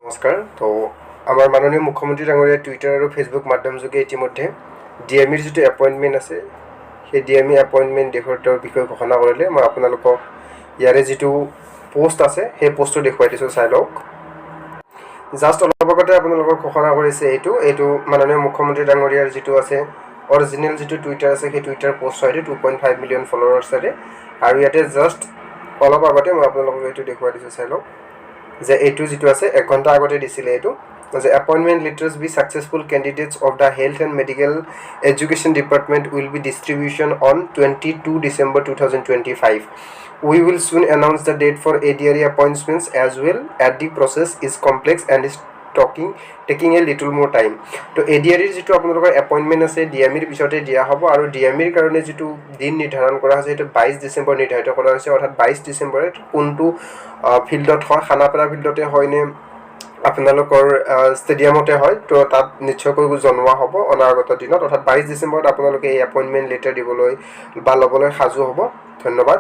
নমস্কাৰ। তো আমাৰ মাননীয় মুখ্যমন্ত্ৰী ডাঙৰীয়াই টুইটাৰ আৰু ফেচবুক মাধ্যমযোগে ইতিমধ্যে ডিএমিৰ যিটো এপইণ্টমেণ্ট আছে সেই ডিএমই এপইণ্টমেণ্ট দেশৰ বিষয়ে ঘোষণা কৰিলে। মই আপোনালোকক ইয়াৰে যিটো পোষ্ট আছে সেই পোষ্টটো দেখুৱাই দিছোঁ, চাই লওক। জাষ্ট অলপ আগতে আপোনালোকক ঘোষণা কৰিছে এইটো মাননীয় মুখ্যমন্ত্ৰী ডাঙৰীয়াৰ যিটো আছে অৰিজিনেল যিটো টুইটাৰ আছে সেই টুইটাৰ পোষ্ট হয়, 2.5 মিলিয়ন ফলোৱাৰ্ছৰে। আৰু ইয়াতে জাষ্ট অলপ আগতে মই আপোনালোকক এইটো দেখুৱাই দিছোঁ, চাই লওক যে এইটো যিটো আছে 1 ঘণ্টা আগতে দিছিলে এইটো যে appointment letters be successful candidates of the health and medical education department will be distribution on 22 December 2025. We will soon announce the date for ADRE appointments as well, as the process is complex and is taking a little more time. তো ADREৰ যিটো আপোনালোকৰ appointment আছে ডিএমিৰ পিছতে দিয়া হ'ব, আৰু ডিএমিৰ কাৰণে যিটো দিন নিৰ্ধাৰণ কৰা হৈছে সেইটো 22 ডিচেম্বৰ নিৰ্ধাৰিত কৰা হৈছে। অৰ্থাৎ 22 ডিচেম্বৰে কোনটো ফিল্ডত হয়, খানাপাৰা ফিল্ডতে হয়নে আপোনালোকৰ ষ্টেডিয়ামতে হয়, তো তাত নিশ্চয়কৈ জনোৱা হ'ব অনাগত দিনত। অৰ্থাৎ 22 ডিচেম্বৰত আপোনালোকে এই এপইণ্টমেণ্ট লেটাৰ দিবলৈ বা ল'বলৈ সাজু হ'ব। ধন্যবাদ।